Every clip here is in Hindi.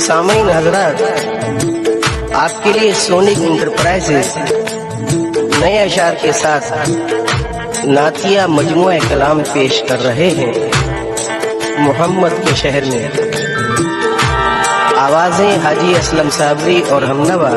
सामईन हजरात, आपके लिए सोनिक इंटरप्राइजेस नए अशार के साथ नातिया मजमुआ कलाम पेश कर रहे हैं। मोहम्मद के शहर में आवाजें हाजी असलम साबरी और हमनवा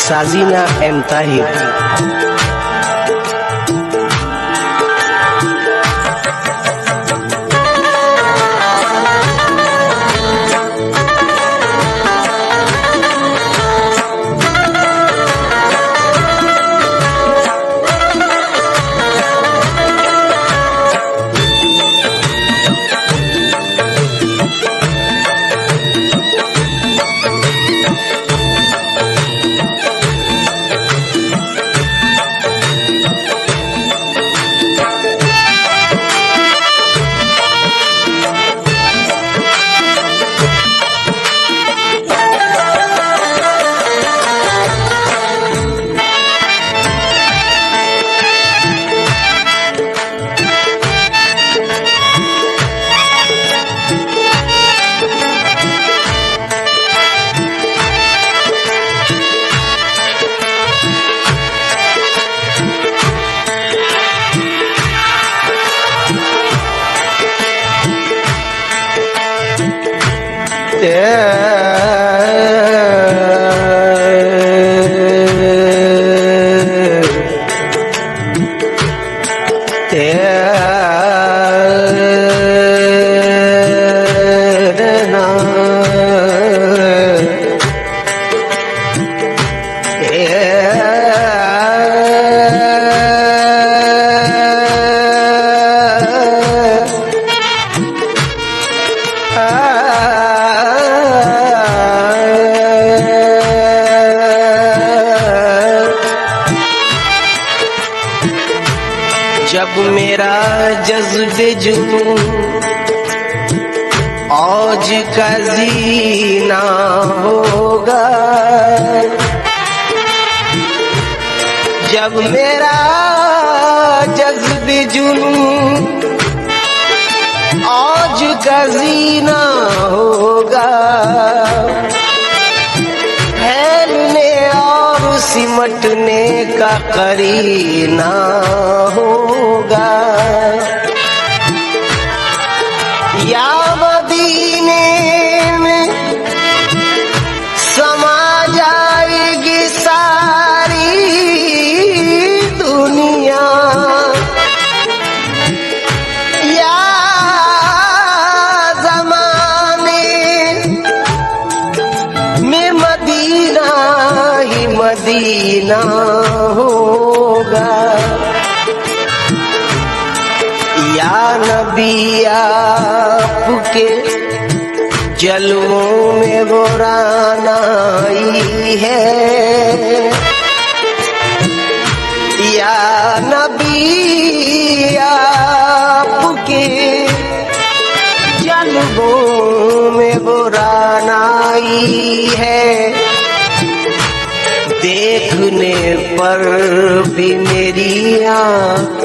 साजीना एम ताहिर। जब मेरा जज्बे जुनून औज का जीना होगा, जब मेरा जज्बे जुनून औज का जीना होगा, फैलने और सिमटने का करीना होगा। या मदीने में समा जाएगी सारी दुनिया, या ज़माने में मदीना ही मदीना होगा। या नबी आपके जलवों में वो रानाई है, या नबी आपके जलवों में वो रानाई है। देखने पर भी मेरी आँख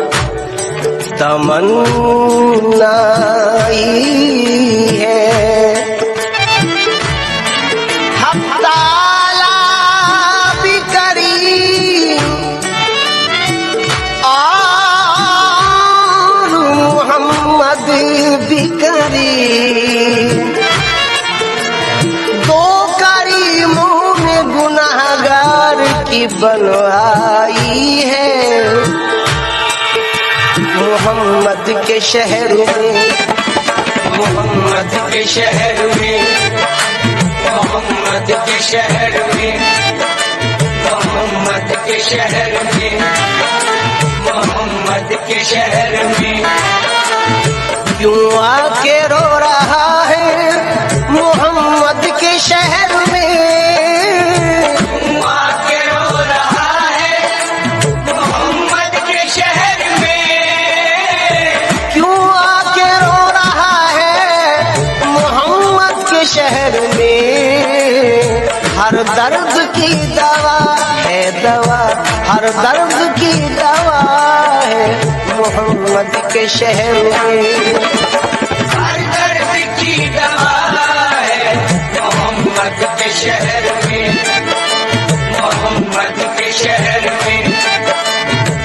तमन्नाई है। हक़ ताला भी करीम और मोहम्मद भी करीम, दो करीमों ने गुनाहगार की बनवाई है। मोहम्मद के शहर में, मोहम्मद के शहर में, मोहम्मद के शहर में, मोहम्मद के शहर में, मोहम्मद के शहर में क्यों आके रो रहा है मोहम्मद के शहर में, शहर में हर दर्द की दवा है दवा, हर दर्द की दवा है मोहम्मद के शहर में, हर दर्द की दवा है। शहर में, मोहम्मद के शहर में,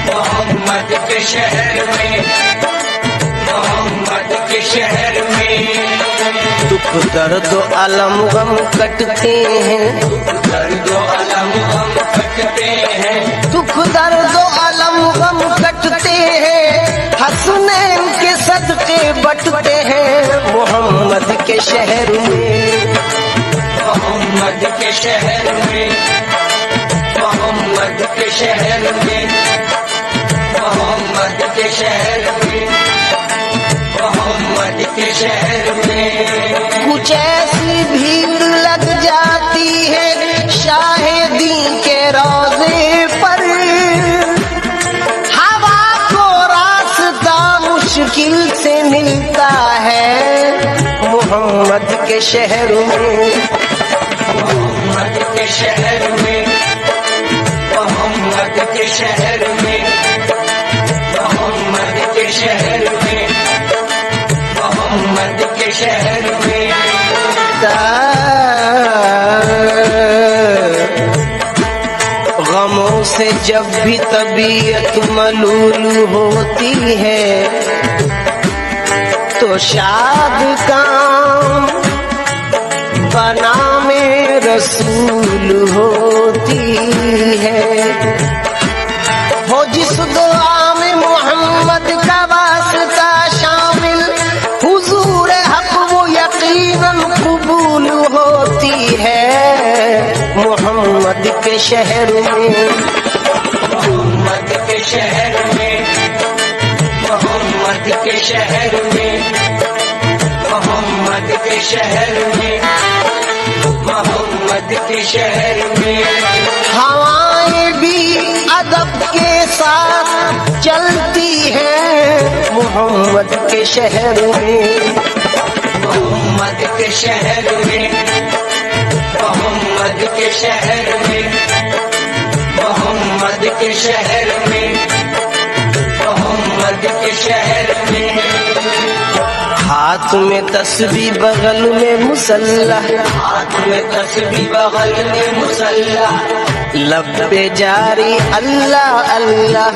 मोहम्मद के शहर में, मोहम्मद के शहर में। दुख दर्द अलम गम कटते हैं, दर्द अलम गम कटते हैं, दुख दर्द अलम गम कटते हैं, हसनैन के सदके बटते हैं मोहम्मद के शहर में, मोहम्मद के शहर में, मोहम्मद के शहर में, मोहम्मद के शहर में, मोहम्मद के शहर में। कुछ ऐसी भीड़ लग जाती है शाहिदी के रोजे पर, हवा को रास्ता मुश्किल से मिलता है मोहम्मद के शहर में, मोहम्मद के शहर में, मोहम्मद के शहर में, मोहम्मद के शहर में, मोहम्मद के शहर में। गमों से जब भी तबीयत मलूल होती है तो शाद काम बना में रसूल होती है। हो जिस दुआ में मोहम्मद का वास्ता शामिल, हुजूर हक वो यकीनन कबूल होती है मोहम्मद के शहर में, मोहम्मद के शहर में, मोहम्मद के शहर में, मोहम्मद के शहर में, मोहम्मद के शहर में। हवाएं भी अदब के साथ चलती हैं मोहम्मद के शहर में, मोहम्मद के शहर में, मोहम्मद के शहर में, मोहम्मद के शहर में, मोहम्मद के शहर में। हाथ में तस्बीह बगल में मुसल्ला, हाथ में तस्बीह बगल में मुसल्ला, लब पे जारी अल्लाह अल्लाह,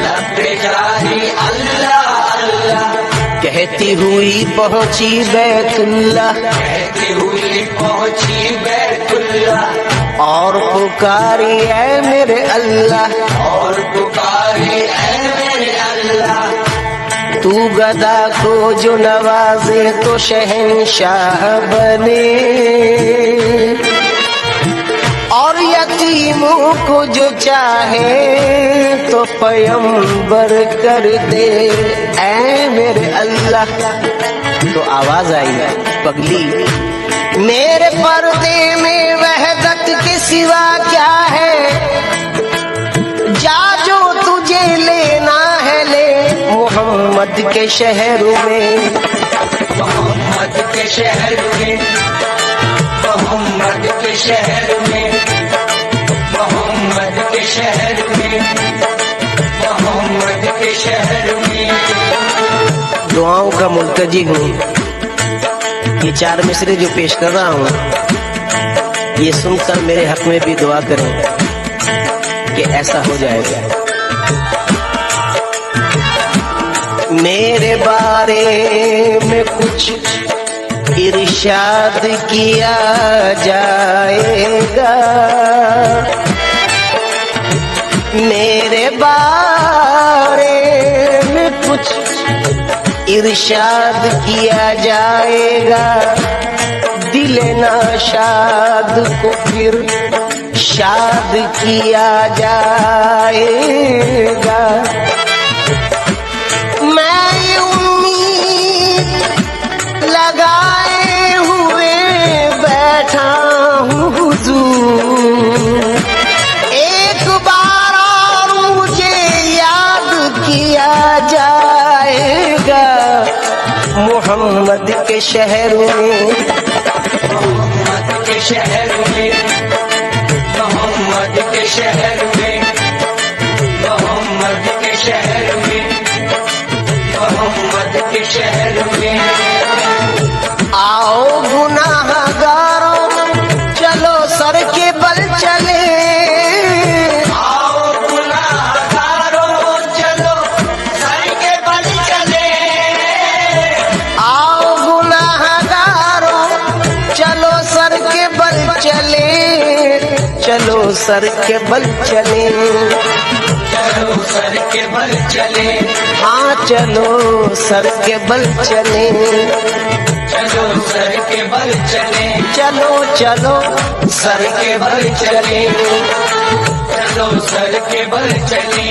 लब पे जारी अल्लाह अल्लाह, कहती हुई पहुंची बैतुल्लाह, कहती हुई पहुंची बैतुल्लाह, और पुकारी ऐ मेरे अल्लाह, और पुकारी ऐ मेरे अल्लाह। तू गदा को जो नवाजे तो शहंशाह बने, और यतीमों को जो चाहे तो पैगंबर कर दे ऐ मेरे अल्लाह। तो आवाज आई पगली, मेरे पर्दे में वहदत के सिवा क्या है, जा जो तुझे लेना है ले मोहम्मद के शहर में, मोहम्मद के शहर में, मोहम्मद के शहर में, मोहम्मद के शहर में, मोहम्मद के शहर में। दुआओं का मुल्तजी हूँ, ये 4 मिसरे जो पेश कर रहा हूँ ये सुनकर मेरे हक में भी दुआ करें कि ऐसा हो जाएगा। मेरे बारे में कुछ इरशाद किया जाएगा, मेरे बारे में कुछ इरशाद किया जाएगा, दिल नाशाद को फिर शाद किया जाएगा। मैं उम्मीद लगाए हुए बैठा हूँ हुजूर, एक बार और मुझे याद किया जाएगा मोहम्मद के शहर में, मोहम्मद के शहर में, मोहम्मद के शहर में, मोहम्मद के शहर में, मोहम्मद के शहर में। आओ गुनाहगारों चलो सर के बल चले, चलो सर के बल चले, हाँ चलो सर के बल चले, चलो सर के बल चले, चलो चलो सर के बल चले। चलो सर के बल चले।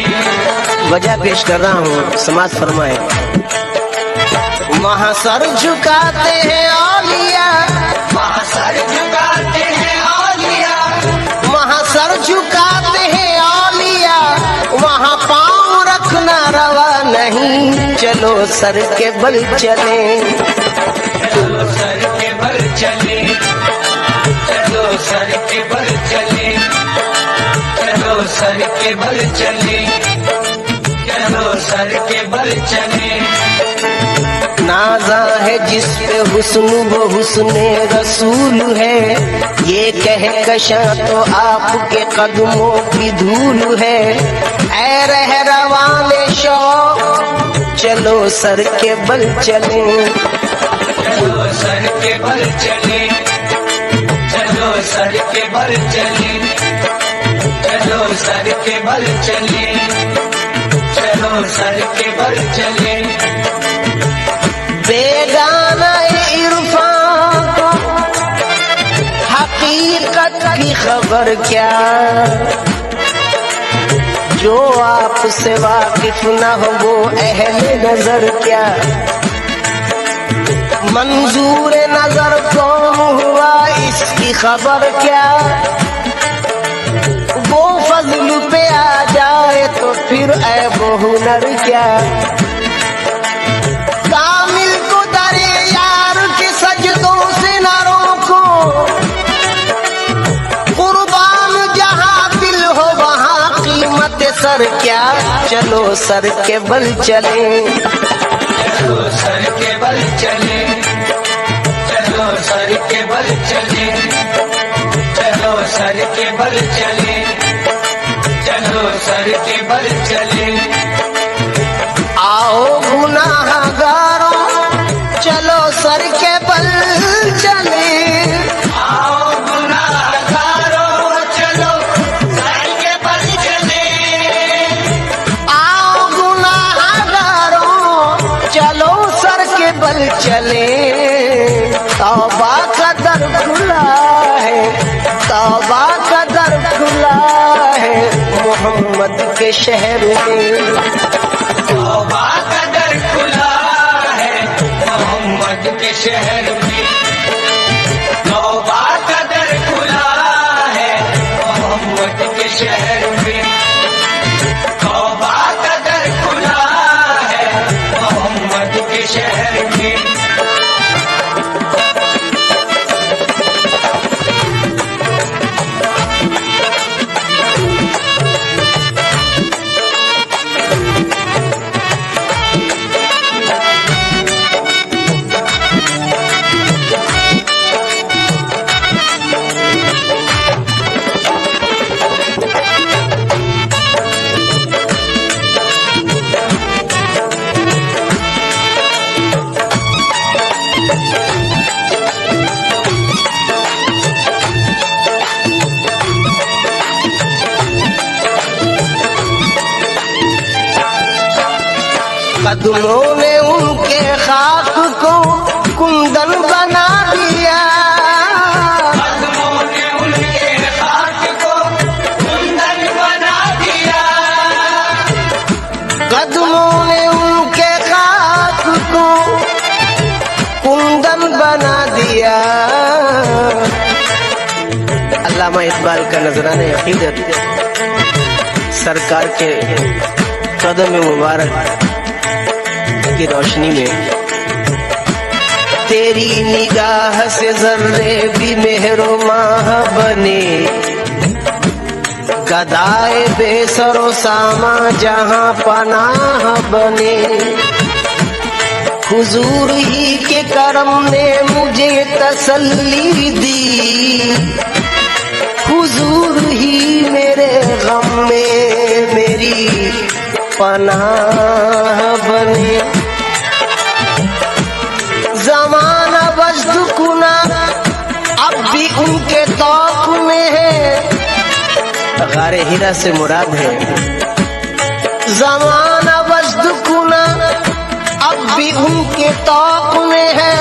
वजह पेश कर रहा हूँ, समाज फरमाए। वहाँ सर झुकाते हैं औलिया, वहाँ सर झुकाते हैं औलिया, वहाँ सर झुकाते हैं औलिया, वहाँ पाँव रखना रवा नहीं, चलो सर के बल चले, चलो सर के बल चले, चलो सर के बल चले, चलो सर के बल चले, चलो सर के बल चले। नाजा है जिस पे हुस्न वो हुस्ने रसूल है, ये कह कशा तो आपके कदमों की धूल है। ऐ रहरवाने शौक चलो सर के बल चले, चलो सर के बल चले, चलो सर के बल चले, चलो सर के बल चले, चलो सर के बल चले। बेगाना इरफान को हकीकत की खबर क्या, जो आपसे वाकिफ न हो वो अहले नजर क्या। मंजूर नजर कौन हुआ इसकी खबर क्या, वो फजल पे आ जाए तो फिर ऐब हुनर क्या। कामिल को दरे यार के सजदों से न रोको, कुर्बान जहाँ दिल हो वहाँ कीमत सर क्या, चलो सर के बल चले, चलो सर के बल चले, चलो सर के बल चले, चलो सर के बल चले, चलो सर के बल चले। आओ गुनाहगारों चलो सर के बल चले, आओ गुनाहगारों चलो सर के बल चले, आओ गुनाहगारों चलो सर के बल चले। तौबा का दर खुला है, तौबा का दर खुला है मोहम्मद के शहर में, तौबा का दर खुला है मोहम्मद के शहर में, तौबा का दर खुला है मोहम्मद के शहर में, तौबा का दर खुला है मोहम्मद के शहर में। कदमों ने उनके खाक को कुंदन बना दिया, कदमों ने उनके खाक को कुंदन बना दिया, कदमों ने उनके खाक को कुंदन बना दिया। अल्लामा इकबाल का नजराने अकीदत सरकार के कदम मुबारक की रोशनी में, तेरी निगाह से जर्रे भी मेहरो माह बने, गदाए बेसरो सामा जहां पनाह बने। हुजूर ही के करम ने मुझे तसल्ली दी, हुजूर ही मेरे गम में मेरी पनाह बने। जमाना वजद कुना अब भी उनके तौक में है, गारे हीरा से मुराद है। जमाना वजदकुना अब भी उनके तौक में है,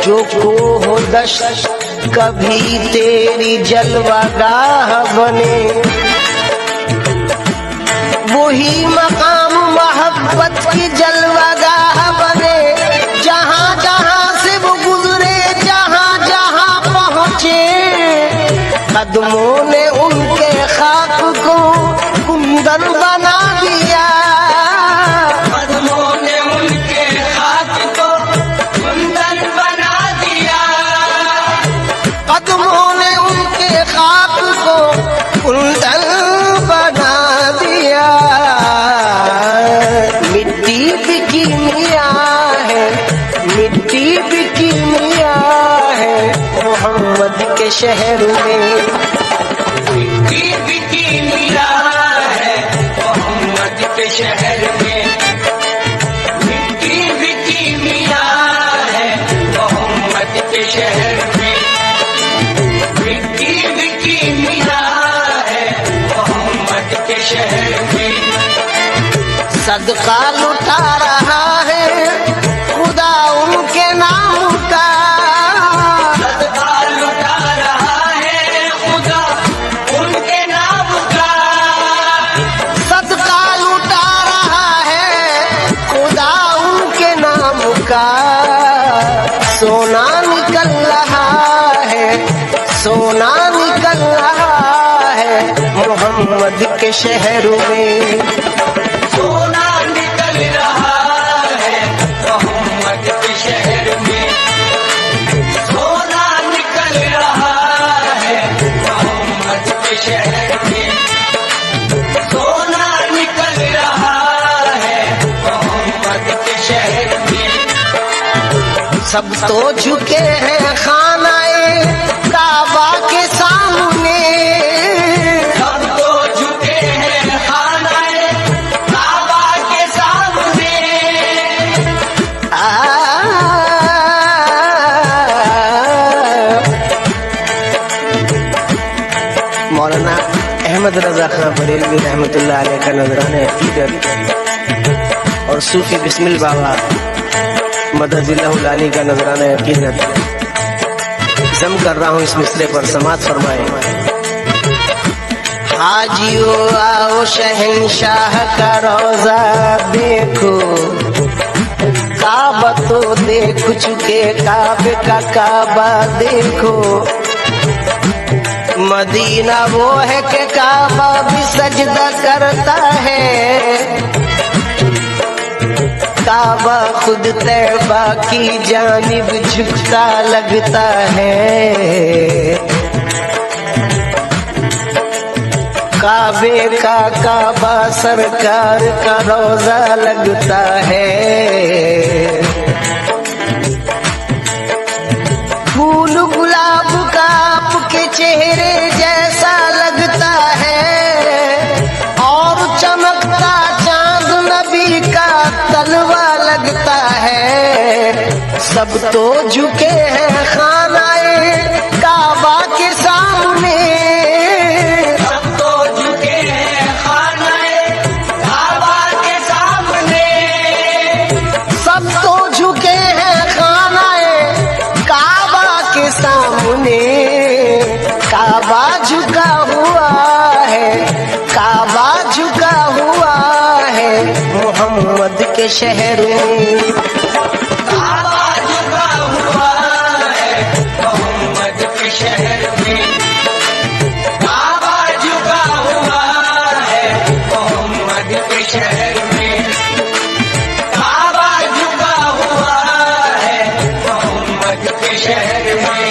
जो को हो दश्त कभी तेरी जलवागाह बने। वही मकाम मोहब्बत की जलवागाह बने, जहाँ जहाँ से वो गुजरे, जहाँ जहाँ पहुँचे। कदमों ने उनके खाक को कुंदन बना दिया, कदमों ने उनके हाथ को कुंदन बना दिया, कदमों ने उनके खाक को कुंदन बना दिया। मिट्टी भी कीमिया है, मिट्टी भी कीमिया है मोहम्मद के शहर में। मिट्टी भी कीमिया है मोहम्मद के शहर में, मिट्टी भी कीमिया है मोहम्मद के शहर में, मिट्टी भी कीमिया है मोहम्मद के शहर में। सदका लुटा रहा है खुदा उनके नाम का, सदका लुटा रहा है खुदा उनके नाम का, सदका लुटा रहा है खुदा उनके नाम का। सोना निकल रहा है, सोना निकल रहा है मोहम्मद के शहर में। सोना निकल रहा है मोहम्मद के शहर में, सोना निकल रहा है मोहम्मद के शहर में, सोना निकल रहा है मोहम्मद के शहर में। सब तो झुके हैं खानाए काबा के सामने, सब तो झुके हैं खानाए काबा के सामने, मौलाना अहमद रजा खां बरेलवी रहमतुल्लाह अलैह का नजराने अकीदत और सूफी बिस्मिल बाबा मदजिल्लाहुलानी का नजराना अकीदत जम कर रहा हूँ इस मिसरे पर, समाज फरमाए। हाजियो आओ शहंशाह का रोजा देखो, काबा तो देख चुके, काबे का काबा देखो। मदीना वो है कि काबा भी सजदा करता है, काबा खुद तैबा की जानिब झुकता लगता है। काबे का काबा सरकार का रोजा लगता है। फूल गुलाब का आपके चेहरे जैसा लगता है, और चमकता चांद नबी का तलवा लगता है। सब तो झुके हैं खानाए काबा के सामने, सब तो झुके हैं खानाए काबा के सामने, सब तो झुके हैं खानाए काबा के सामने। काबा झुका हुआ है, काबा झुका हुआ है मोहम्मद के शहर में। काबा झुका हुआ है मोहम्मद के शहर में, काबा झुका हुआ है मोहम्मद के शहर में, काबा झुका हुआ है मोहम्मद के शहर में।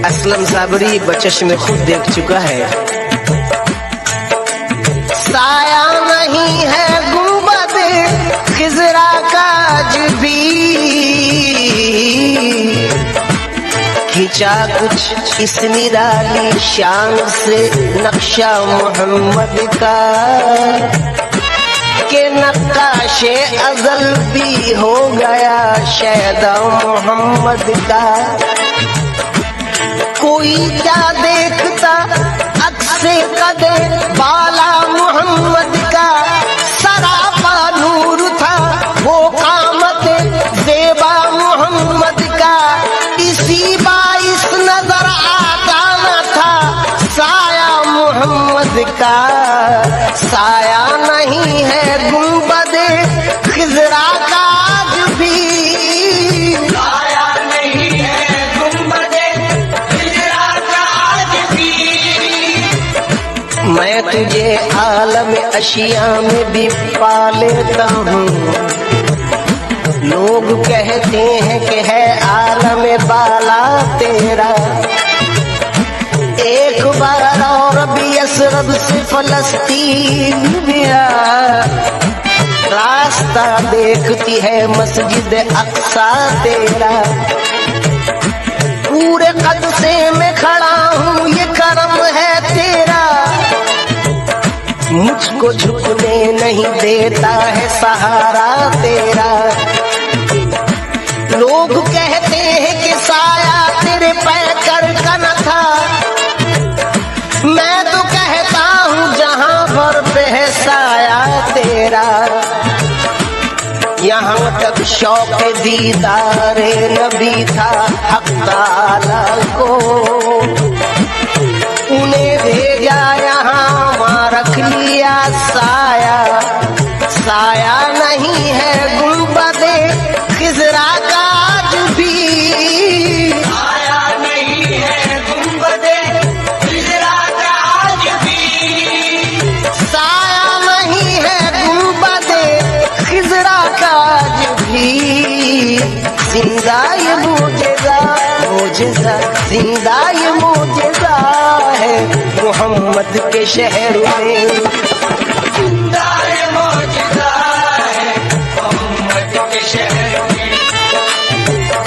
असलम साबरी बचश में खुद देख चुका है। साया नहीं है गुंबद खिजरा का आज भी, खींचा कुछ इस निराली शान से नक्शा मोहम्मद का, के नक्काशे अजल भी हो गया शैदा मोहम्मद का। कोई क्या देखता अक्से कदे बाला मोहम्मद का, सरापा नूर था वो कामत ज़ेबा मोहम्मद का। इसी बाइस नजर आता न था साया मोहम्मद का। साया नहीं है गुंबद खिजरा का आज भी, साया नहीं है गुंबद खिजरा का आज भी। मैं तुझे आलम अशिया में भी पा लेता हूँ, लोग कहते हैं कि है आलम बाला तेरा। एक बार और भी असरब से फलस्तीन में आ, रास्ता देखती है मस्जिद अक्सा तेरा। पूरे कद से मैं खड़ा हूँ ये करम है तेरा, मुझको झुकने नहीं देता है सहारा तेरा। लोग कहते हैं कि साया तेरे पैकर का न था, मैं तो कहता हूँ जहाँ पर पे है साया तेरा। यहाँ तक शौक दीदारे नबी था हक ताला को, उन्हें भेजा यहाँ वहाँ रख लिया साया। साया नहीं है गुंबदे खिजरा का आज भी, साया नहीं है गुंबदे खिजरा का आज भी। साया नहीं है गुंबदे खिजरा का आज भी। जिंदा ये मोजेज़ा मोजेज़ा, जिंदा ये मोजेज़ा है मोहम्मद के शहर में। जिंदा ये मौजूदा है मोहम्मद के शहर में।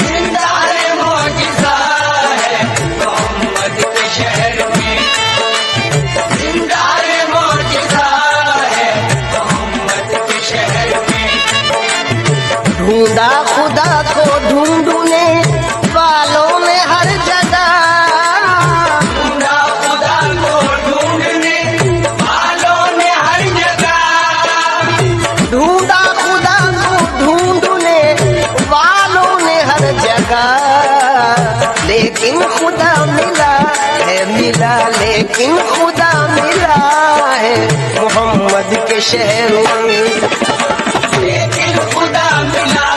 जिंदा ये मौजूदा है मोहम्मद के शहर में। जिंदा ये मौजूदा है मोहम्मद के शहर में। ढूंढा खुदा को ढूंढने वालों ने हर जगह, ढूंढा खुदा को ढूंढने वालों ने हर जगह। ढूंढा खुदा को ढूंढने वालों ने हर जगह, लेकिन खुदा मिला है मिला, लेकिन खुदा मिला है मोहम्मद के शहर में। लेकिन खुदा मिला